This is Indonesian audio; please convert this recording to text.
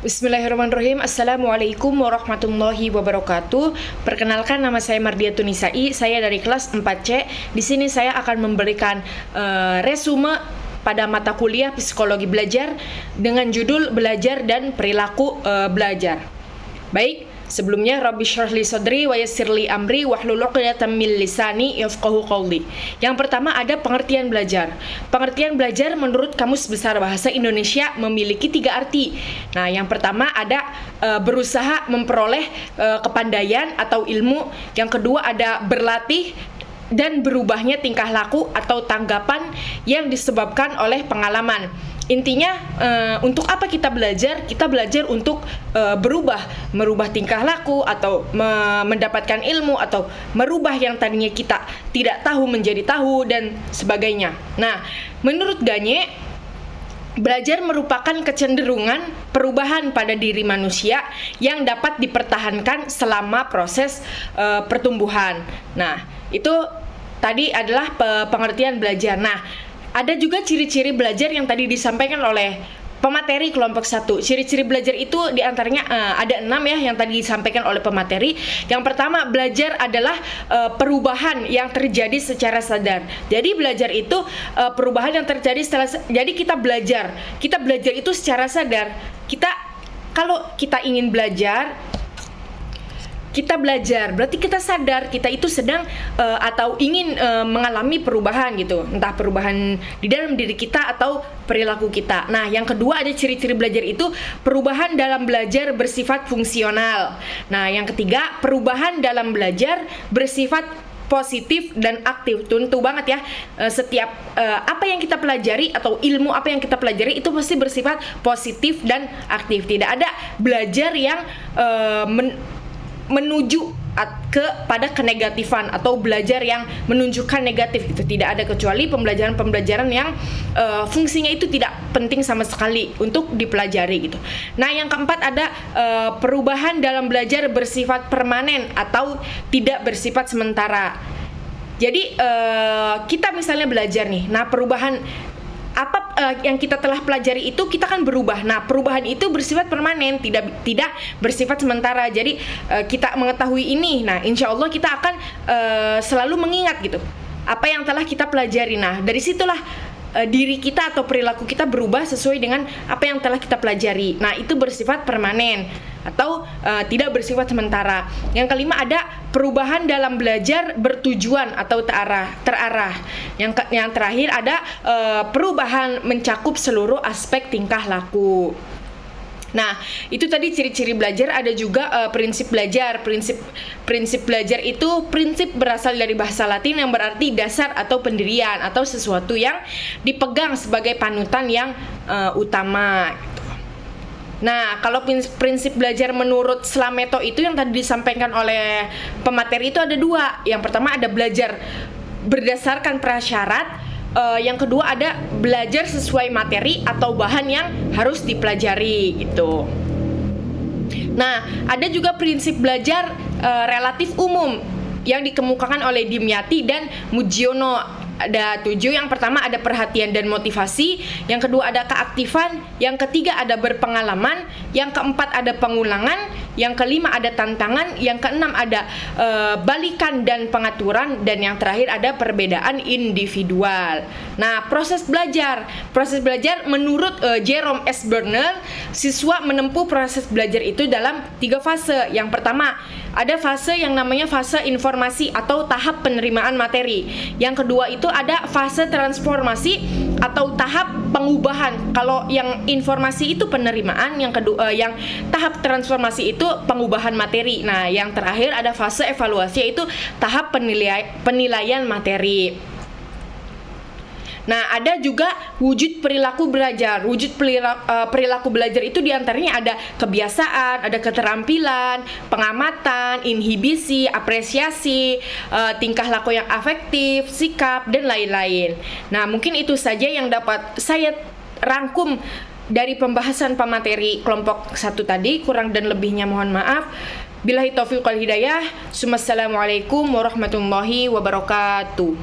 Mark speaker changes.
Speaker 1: Bismillahirrahmanirrahim. Assalamualaikum warahmatullahi wabarakatuh. Perkenalkan, nama saya Mardiatun Nisai. Saya dari kelas 4C. Di sini saya akan memberikan resume pada mata kuliah Psikologi Belajar dengan judul Belajar dan Perilaku Belajar. Baik, sebelumnya Rabbi syrahli sadri wa yassirli amri wahlul 'uqdatam min lisani yafqahu qawli. Yang pertama ada pengertian belajar. Pengertian belajar menurut Kamus Besar Bahasa Indonesia memiliki 3 arti. Nah, yang pertama ada berusaha memperoleh kepandaian atau ilmu. Yang kedua ada berlatih dan berubahnya tingkah laku atau tanggapan yang disebabkan oleh pengalaman. Intinya untuk apa kita belajar? Kita belajar untuk merubah tingkah laku atau mendapatkan ilmu atau merubah yang tadinya kita tidak tahu menjadi tahu dan sebagainya. Nah, menurut Gagne, belajar merupakan kecenderungan perubahan pada diri manusia yang dapat dipertahankan selama proses pertumbuhan. Nah, itu tadi adalah pengertian belajar. Nah, ada juga ciri-ciri belajar yang tadi disampaikan oleh pemateri kelompok 1. Ciri-ciri belajar itu diantaranya ada 6 ya yang tadi disampaikan oleh pemateri. Yang pertama, belajar adalah perubahan yang terjadi secara sadar. Jadi belajar itu perubahan yang terjadi jadi kita belajar itu secara sadar. Kalau kita ingin belajar, kita belajar, berarti kita sadar kita itu sedang atau ingin mengalami perubahan gitu, entah perubahan di dalam diri kita atau perilaku kita. Nah, yang kedua ada ciri-ciri belajar itu perubahan dalam belajar bersifat fungsional. Nah, yang ketiga perubahan dalam belajar bersifat positif dan aktif. Tentu banget ya, setiap apa yang kita pelajari atau ilmu apa yang kita pelajari itu pasti bersifat positif dan aktif. Tidak ada belajar yang menuju kepada kenegatifan atau belajar yang menunjukkan negatif, itu tidak ada, kecuali pembelajaran yang fungsinya itu tidak penting sama sekali untuk dipelajari gitu. Nah, yang keempat ada perubahan dalam belajar bersifat permanen atau tidak bersifat sementara. Jadi kita misalnya belajar nih, nah perubahan apa yang kita telah pelajari itu kita kan berubah. Nah, perubahan itu bersifat permanen, tidak bersifat sementara. Jadi kita mengetahui ini, nah insya Allah kita akan selalu mengingat gitu apa yang telah kita pelajari. Nah, dari situlah diri kita atau perilaku kita berubah sesuai dengan apa yang telah kita pelajari. Nah, itu bersifat permanen atau tidak bersifat sementara. Yang kelima ada perubahan dalam belajar bertujuan atau terarah. Yang terakhir ada perubahan mencakup seluruh aspek tingkah laku. Nah, itu tadi ciri-ciri belajar. Ada juga prinsip belajar. Prinsip belajar itu prinsip berasal dari bahasa Latin yang berarti dasar atau pendirian atau sesuatu yang dipegang sebagai panutan yang utama. Nah, kalau prinsip belajar menurut Slameto itu yang tadi disampaikan oleh pemateri itu ada 2. Yang pertama ada belajar berdasarkan prasyarat. Yang kedua ada belajar sesuai materi atau bahan yang harus dipelajari gitu. Nah, ada juga prinsip belajar relatif umum yang dikemukakan oleh Dimyati dan Mujiono. Ada 7. Yang pertama ada perhatian dan motivasi. Yang kedua ada keaktifan. Yang ketiga ada berpengalaman. Yang keempat ada pengulangan. Yang kelima ada tantangan. Yang keenam ada balikan dan pengaturan. Dan yang terakhir ada perbedaan individual. Nah, proses belajar menurut Jerome S. Bernal, siswa menempuh proses belajar itu dalam 3 fase. Yang pertama ada fase yang namanya fase informasi atau tahap penerimaan materi. Yang kedua itu ada fase transformasi atau tahap pengubahan. Kalau yang informasi itu penerimaan, yang kedua yang tahap transformasi itu pengubahan materi. Nah, yang terakhir ada fase evaluasi, yaitu tahap penilaian materi. Nah, ada juga wujud perilaku belajar. Wujud perilaku belajar itu diantaranya ada kebiasaan, ada keterampilan, pengamatan, inhibisi, apresiasi, tingkah laku yang afektif, sikap, dan lain-lain. Nah, mungkin itu saja yang dapat saya rangkum dari pembahasan pemateri kelompok 1 tadi. Kurang dan lebihnya mohon maaf. Billahi taufiq wal hidayah. Assalamualaikum warahmatullahi wabarakatuh.